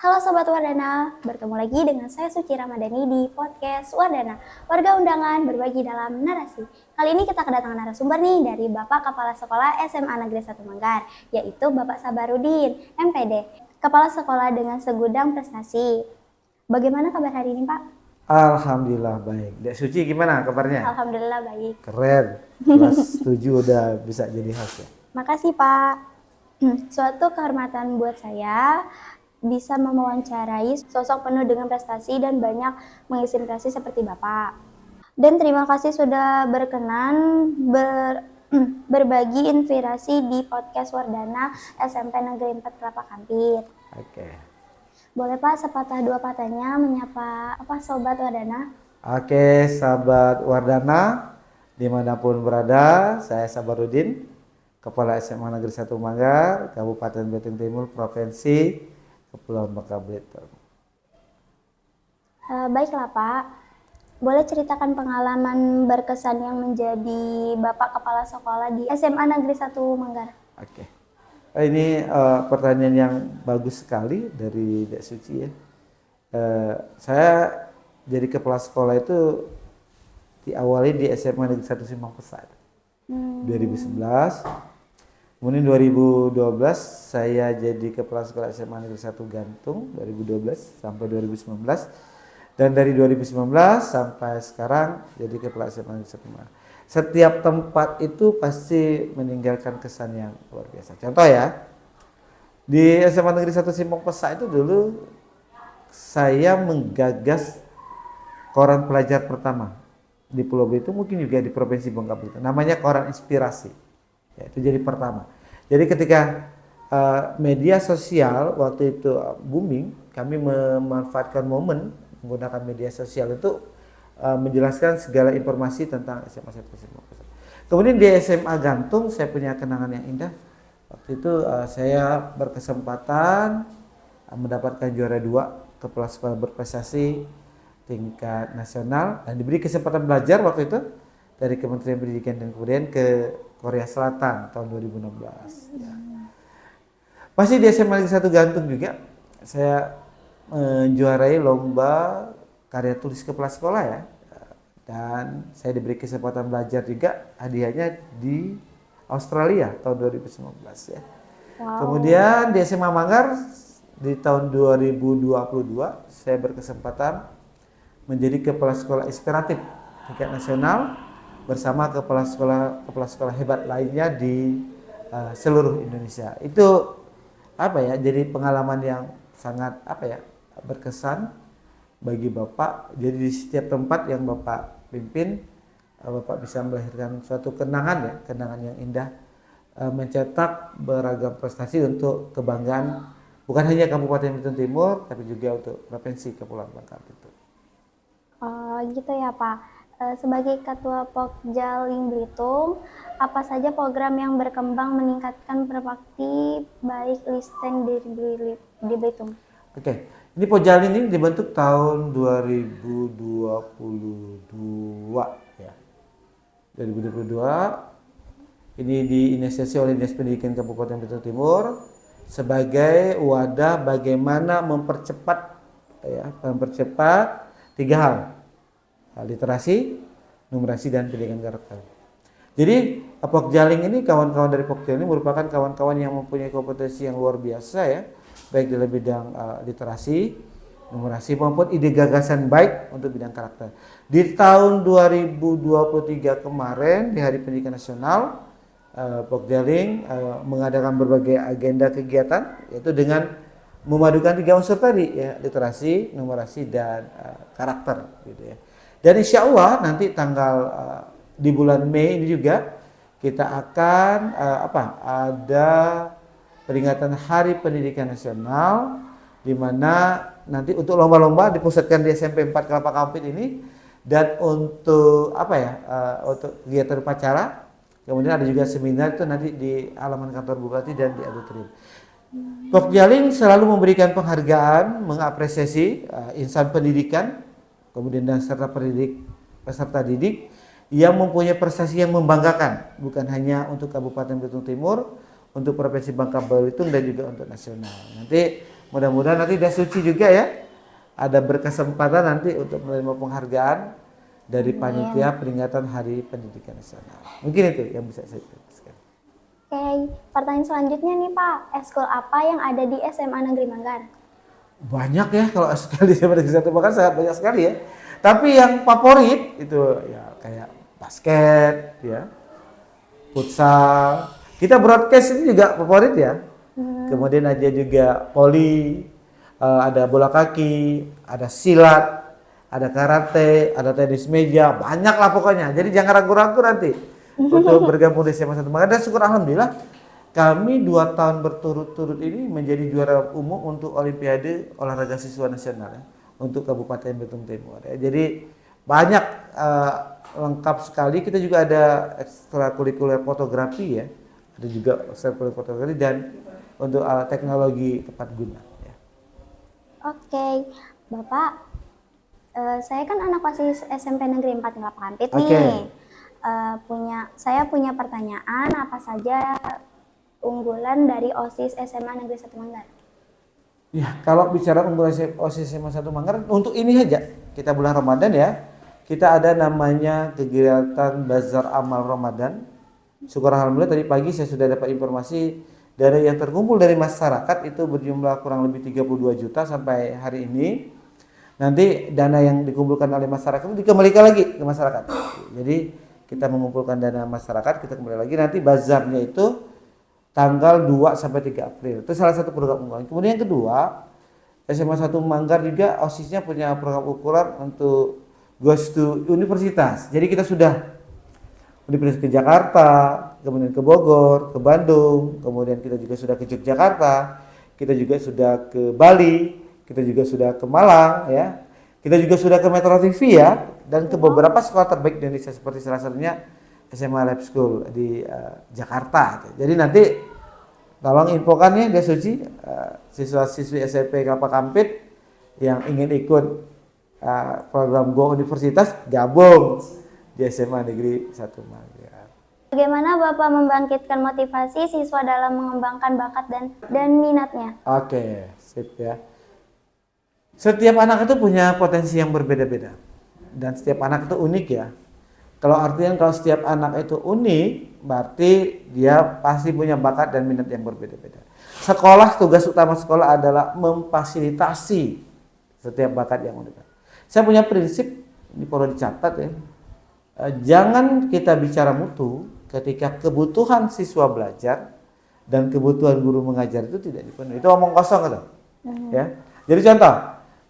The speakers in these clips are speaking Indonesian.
Halo Sobat Wardana, bertemu lagi dengan saya Suci Ramadhani di podcast Wardana, warga undangan berbagi dalam narasi. Kali ini kita kedatangan narasumber nih dari Bapak Kepala Sekolah SMA Negeri 1 Manggar, yaitu Bapak Sabarudin, MPD, Kepala Sekolah dengan segudang prestasi. Bagaimana kabar hari ini Pak? Alhamdulillah baik. Dek Suci gimana kabarnya? Alhamdulillah baik. Keren. Kelas 7 udah bisa jadi host ya. Makasih Pak. Suatu kehormatan buat saya bisa mewawancarai sosok penuh dengan prestasi dan banyak menginspirasi seperti Bapak. Dan terima kasih sudah berkenan berbagi inspirasi di podcast Wardana SMP Negeri 4 Kelapa Kampit. Oke. Boleh Pak sepatah dua patahnya menyapa Sobat Wardana? Oke, sahabat Wardana dimanapun berada, saya Sabarudin, Kepala SMA Negeri 1 Manggar, Kabupaten Belitung Timur, Provinsi Kepulauan Bangka Belitung. Baiklah Pak, boleh ceritakan pengalaman berkesan yang menjadi Bapak Kepala Sekolah di SMA Negeri 1 Manggar. Oke. Ini pertanyaan yang bagus sekali dari Dek Suci ya. Saya jadi kepala sekolah itu diawali di SMA Negeri 1 Simpang Pesat 2011. Kemudian 2012 saya jadi kepala sekolah SMA Negeri 1 Gantung 2012 sampai 2019. Dan dari 2019 sampai sekarang jadi kepala SMA Negeri 1 Manggar. Setiap tempat itu pasti meninggalkan kesan yang luar biasa. Contoh ya, di SMA Negeri 1 Simpang Pesat itu dulu saya menggagas koran pelajar pertama di Pulau Belitung, mungkin juga di Provinsi Bangka Belitung. Namanya Koran Inspirasi. Ya, itu jadi pertama. Jadi ketika media sosial waktu itu booming, kami memanfaatkan momen menggunakan media sosial itu menjelaskan segala informasi tentang SMA 1 Simpang Pesat. Kemudian di SMA Gantung saya punya kenangan yang indah. Waktu itu saya berkesempatan mendapatkan juara 2 kepala sekolah berprestasi tingkat nasional dan diberi kesempatan belajar waktu itu dari Kementerian Pendidikan dan Kebudayaan ke Korea Selatan tahun 2016. Ya. Masih di SMA Negeri 1 Gantung juga saya menjuarai lomba karya tulis kepala sekolah ya, dan saya diberi kesempatan belajar juga hadiahnya di Australia tahun 2019 ya. Wow. Kemudian di SMA Manggar di tahun 2022 saya berkesempatan menjadi kepala sekolah inspiratif tingkat nasional bersama kepala sekolah hebat lainnya di seluruh Indonesia. Itu jadi pengalaman yang sangat berkesan bagi Bapak. Jadi di setiap tempat yang Bapak pimpin, Bapak bisa melahirkan suatu kenangan yang indah, mencetak beragam prestasi untuk kebanggaan bukan hanya Kabupaten Belitung Timur, tapi juga untuk Provinsi Kepulauan Bangka Belitung. Oh gitu ya Pak. Sebagai Ketua Pokjaling Belitung, apa saja program yang berkembang meningkatkan berbakti baik Listen di Belitung? Oke, ini Pokjaling ini dibentuk tahun 2022 ya. 2022 ini diinisiasi oleh Dinas Pendidikan Kabupaten Belitung Timur sebagai wadah bagaimana mempercepat 3 hal. Literasi, numerasi, dan pendidikan karakter. Jadi Pokjaling ini, kawan-kawan dari Pokjaling merupakan kawan-kawan yang mempunyai kompetensi yang luar biasa ya, baik dalam bidang literasi, numerasi maupun ide gagasan baik untuk bidang karakter. Di tahun 2023 kemarin di Hari Pendidikan Nasional, Pokjaling mengadakan berbagai agenda kegiatan yaitu dengan memadukan 3 unsur tadi ya, literasi, numerasi, dan karakter gitu ya. Dan insya Allah nanti di bulan Mei ini juga kita akan ada peringatan Hari Pendidikan Nasional, di mana nanti untuk lomba-lomba dipusatkan di SMP 4 Kelapa Kampit ini, dan untuk untuk kegiatan upacara. Kemudian ada juga seminar itu nanti di halaman kantor Bupati dan di auditorium. Pokjaling selalu memberikan penghargaan, mengapresiasi insan pendidikan, kemudian dan peserta didik yang mempunyai prestasi yang membanggakan, bukan hanya untuk Kabupaten Belitung Timur, untuk Provinsi Bangka Belitung, dan juga untuk nasional. Nanti Mudah-mudahan nanti Dasuci juga ya ada berkesempatan nanti untuk menerima penghargaan dari panitia peringatan Hari Pendidikan Nasional. Mungkin itu yang bisa saya jelaskan. Oke, pertanyaan selanjutnya nih Pak, eskul apa yang ada di SMA Negeri Manggar? Banyak ya kalau sekali SMA Negeri 1 Manggar sangat banyak sekali ya. Tapi yang favorit itu ya kayak basket ya, futsal. Kita broadcast ini juga favorit ya. Kemudian ada juga voli, ada bola kaki, ada silat, ada karate, ada tenis meja, banyak lah pokoknya. Jadi jangan ragu-ragu nanti untuk bergabung di SMA 1 Manggar. Dan syukur alhamdulillah kami 2 tahun berturut-turut ini menjadi juara umum untuk Olimpiade Olahraga Siswa Nasional ya, untuk Kabupaten Belitung Timur ya. Jadi banyak lengkap sekali. Kita juga ada ekstrakurikuler fotografi ya, ada juga ekstrakurikuler fotografi dan untuk teknologi tepat guna ya. Oke, Bapak, saya kan anak OSIS SMP Negeri 4 Kelapa Kampit nih. Saya punya pertanyaan, apa saja unggulan dari OSIS SMA Negeri 1 Manggar? Ya, kalau bicara unggulan OSIS SMA 1 Manggar, untuk ini aja, kita bulan Ramadan ya, kita ada namanya kegiatan Bazar Amal Ramadan. Syukur alhamdulillah tadi pagi saya sudah dapat informasi dari yang terkumpul dari masyarakat itu berjumlah kurang lebih 32 juta sampai hari ini. Nanti dana yang dikumpulkan oleh masyarakat itu dikembalikan lagi ke masyarakat. Jadi kita mengumpulkan dana masyarakat, kita kembali lagi. Nanti bazarnya itu tanggal 2 sampai 3 April. Itu salah satu program unggulan. Kemudian yang kedua, SMA 1 Manggar juga OSIS-nya punya program unggulan untuk goes to universitas. Jadi kita sudah universitas ke Jakarta, kemudian ke Bogor, ke Bandung, kemudian kita juga sudah ke Yogyakarta, kita juga sudah ke Bali, kita juga sudah ke Malang ya. Kita juga sudah ke Metro TV ya, dan ke beberapa sekolah terbaik di Indonesia seperti salah satunya SMA Lab School di Jakarta. Jadi nanti tolong infokan ya Dasuci, siswa-siswi SMP Kelapa Kampit yang ingin ikut program Go Universitas gabung di SMA Negeri 1 Manggar. Bagaimana Bapak membangkitkan motivasi siswa dalam mengembangkan bakat dan minatnya? Oke, sip ya. Setiap anak itu punya potensi yang berbeda-beda dan setiap anak itu unik ya. Kalau setiap anak itu unik, berarti dia pasti punya bakat dan minat yang berbeda-beda. Tugas utama sekolah adalah memfasilitasi setiap bakat yang unik. Saya punya prinsip, ini perlu dicatat ya. Jangan kita bicara mutu ketika kebutuhan siswa belajar dan kebutuhan guru mengajar itu tidak dipenuhi. Itu omong kosong gitu. Ya. Jadi contoh,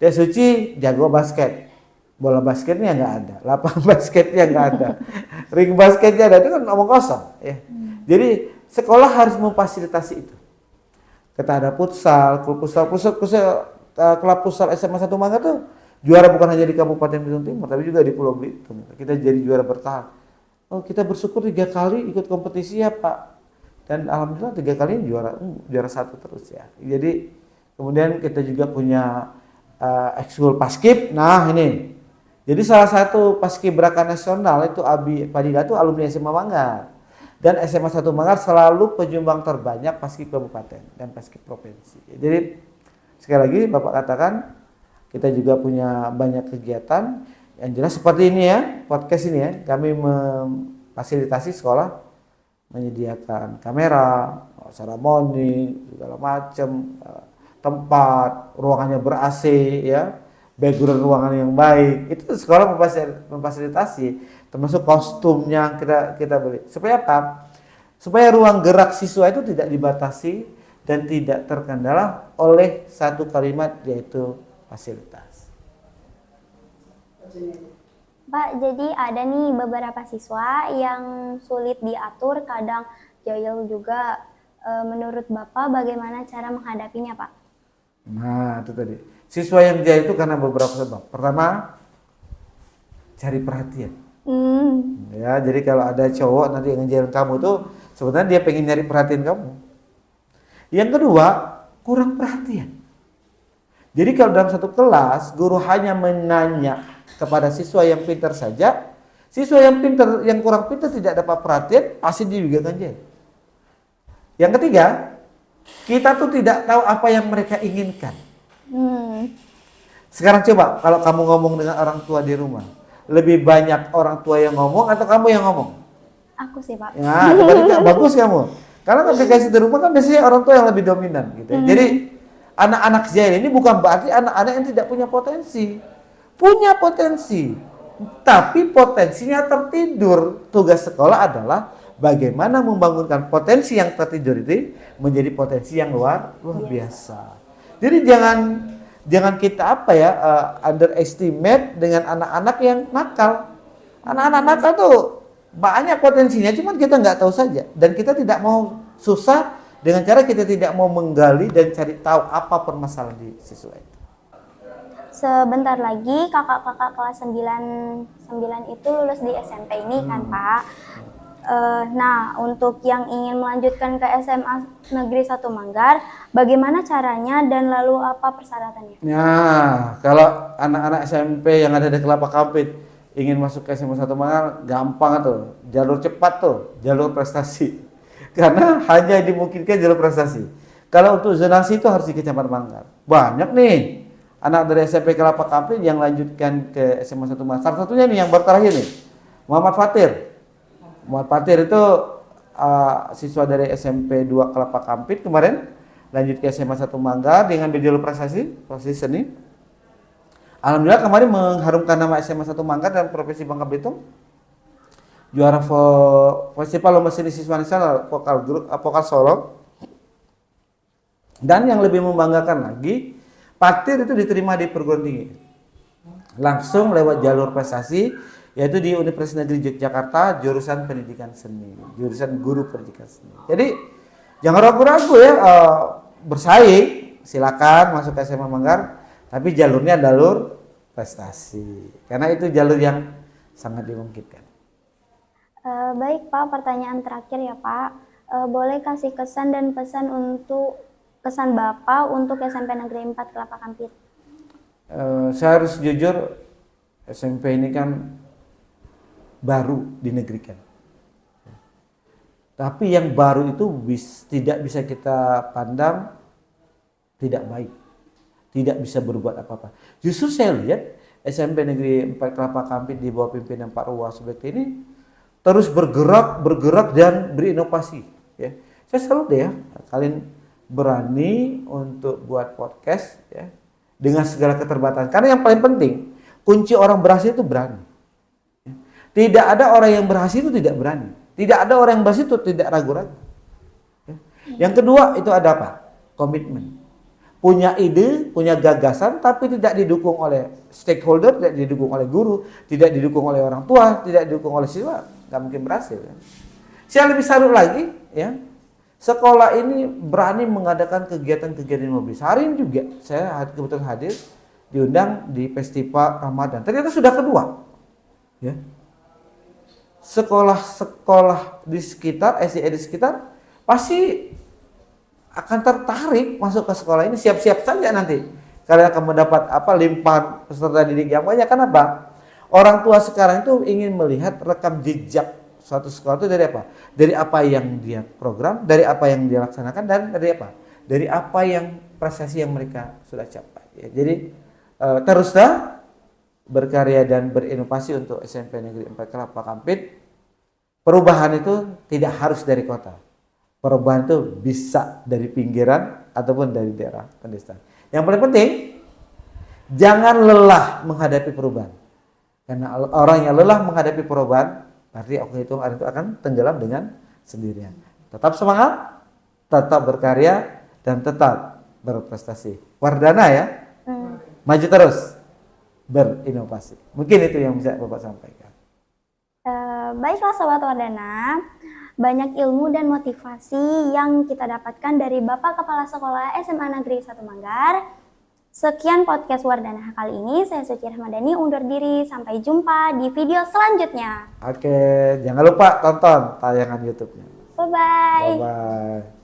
Dasuci jago basket. Bola basketnya nggak ada, lapangan basketnya nggak ada, ring basketnya ada, itu kan omong kosong ya. Jadi sekolah harus memfasilitasi itu. Kita ada futsal, klub futsal SMA 1 Manggar tuh juara bukan hanya di Kabupaten Belitung Timur, tapi juga di Pulau Belitung. Kita jadi juara bertahan. Oh, kita bersyukur 3 kali ikut kompetisi ya Pak. Dan alhamdulillah 3 kali juara 1 terus ya. Jadi kemudian kita juga punya ekskul paskib. Nah ini. Jadi salah satu paskibraka nasional itu Abi Padilla itu alumni SMA Manggar. Dan SMA 1 Manggar selalu penyumbang terbanyak paskib kabupaten dan paskib provinsi. Jadi sekali lagi Bapak katakan kita juga punya banyak kegiatan yang jelas seperti ini ya, podcast ini ya. Kami memfasilitasi sekolah menyediakan kamera, seremoni, segala macam, tempat, ruangannya ber-AC ya, background ruangan yang baik. Itu sekolah memfasilitasi, termasuk kostumnya kita beli. Supaya apa? Supaya ruang gerak siswa itu tidak dibatasi dan tidak terkendala oleh satu kalimat yaitu fasilitas. Pak, jadi ada nih beberapa siswa yang sulit diatur, kadang jahil juga. Menurut Bapak bagaimana cara menghadapinya, Pak? Nah, itu tadi. Siswa yang jahil itu karena beberapa sebab. Pertama, cari perhatian. Ya, jadi kalau ada cowok nanti yang ngejailin kamu tuh sebenarnya dia pengen nyari perhatian kamu. Yang kedua, kurang perhatian. Jadi kalau dalam satu kelas guru hanya menanya kepada siswa yang pintar saja, siswa yang pintar, yang kurang pintar tidak dapat perhatian, pasti dia juga akan jahil. Yang ketiga, Kita tuh tidak tahu apa yang mereka inginkan. Hmm. Sekarang coba kalau kamu ngomong dengan orang tua di rumah, lebih banyak orang tua yang ngomong atau kamu yang ngomong? Aku sih, Pak. Ya, kebalikan. Bagus kamu. Karena aplikasi di rumah kan biasanya orang tua yang lebih dominan gitu. Jadi anak-anak Zain ini bukan berarti anak-anak yang tidak punya potensi. Punya potensi. Tapi potensinya tertidur. Tugas sekolah adalah bagaimana membangunkan potensi yang tertidur itu menjadi potensi yang luar biasa. Jadi jangan kita underestimate dengan anak-anak yang nakal. Anak-anak nakal tuh banyak potensinya, cuman kita nggak tahu saja. Dan kita tidak mau susah dengan cara kita tidak mau menggali dan cari tahu apa permasalahan di siswa itu. Sebentar lagi kakak-kakak kelas 9 itu lulus di SMP ini kan, Pak. Nah, untuk yang ingin melanjutkan ke SMA Negeri 1 Manggar, bagaimana caranya dan lalu apa persyaratannya? Nah, kalau anak-anak SMP yang ada di Kelapa Kampit ingin masuk ke SMA 1 Manggar, gampang tuh, jalur cepat tuh, jalur prestasi. Karena hanya dimungkinkan jalur prestasi. Kalau untuk zonasi itu harus di Kecamatan Manggar. Banyak nih anak dari SMP Kelapa Kampit yang lanjutkan ke SMA 1 Manggar. Salah satunya nih yang baru terakhir nih, Muhammad Fatir. Muhammad Fatir itu siswa dari SMP 2 Kelapa Kampit kemarin lanjut ke SMA 1 Manggar dengan jalur prestasi seni. Alhamdulillah kemarin mengharumkan nama SMA 1 Manggar dan Provinsi Bangka Belitung. Juara Festival Lomba Seni Siswa Nasional Vokal Solo. Dan yang lebih membanggakan lagi, Fatir itu diterima di perguruan tinggi. Langsung lewat jalur prestasi, yaitu di Universitas Negeri Yogyakarta, jurusan pendidikan seni, jurusan guru pendidikan seni. Jadi jangan ragu-ragu ya, bersaing, silakan masuk ke SMA Manggar, tapi jalurnya jalur prestasi, karena itu jalur yang sangat dimungkinkan. Baik Pak, pertanyaan terakhir ya Pak. Boleh kasih kesan dan pesan untuk kesan Bapak untuk SMP Negeri 4 Kelapa Kampit? Saya harus jujur, SMP ini kan baru dinegerikan. Tapi yang baru itu tidak bisa kita pandang tidak baik. Tidak bisa berbuat apa-apa. Justru saya lihat SMP Negeri 4 Kelapa Kampit di bawah pimpinan Pak Ruwa Subekti ini terus bergerak dan berinovasi. Ya. Saya salut deh ya, kalian berani untuk buat podcast ya dengan segala keterbatasan. Karena yang paling penting, kunci orang berhasil itu berani. Tidak ada orang yang berhasil itu tidak berani. Tidak ada orang yang berhasil itu tidak ragu-ragu. Yang kedua itu ada apa? Komitmen. Punya ide, punya gagasan, tapi tidak didukung oleh stakeholder, tidak didukung oleh guru, tidak didukung oleh orang tua, tidak didukung oleh siswa, nggak mungkin berhasil. Ya. Saya lebih salut lagi, ya, sekolah ini berani mengadakan kegiatan-kegiatan yang lebih. Hari ini juga saya kebetulan hadir, diundang di festival Ramadan. Ternyata sudah kedua, ya. Sekolah-sekolah di sekitar, SDA di sekitar pasti akan tertarik masuk ke sekolah ini. Siap-siap saja nanti kalian akan mendapat limpahan peserta didik yang banyak. Kenapa? Orang tua sekarang itu ingin melihat rekam jejak suatu sekolah itu dari apa? Dari apa yang dia program, dari apa yang dia laksanakan, dan dari apa? Dari apa yang prestasi yang mereka sudah capai. Ya, jadi teruslah berkarya dan berinovasi untuk SMP Negeri 4 Kelapa Kampit. Perubahan itu tidak harus dari kota. Perubahan itu bisa dari pinggiran ataupun dari daerah pedesaan. Yang paling penting, jangan lelah menghadapi perubahan. Karena orang yang lelah menghadapi perubahan, berarti itu akan tenggelam dengan sendirian. Tetap semangat, tetap berkarya, dan tetap berprestasi. Wardana ya, maju terus, berinovasi. Mungkin itu yang bisa Bapak sampaikan. Baiklah Sobat Wardana, banyak ilmu dan motivasi yang kita dapatkan dari Bapak Kepala Sekolah SMA Negeri 1 Manggar. Sekian podcast Wardana kali ini, saya Suci Rahmadani undur diri, sampai jumpa di video selanjutnya. Oke, jangan lupa tonton tayangan YouTube-nya. Bye-bye. Bye-bye.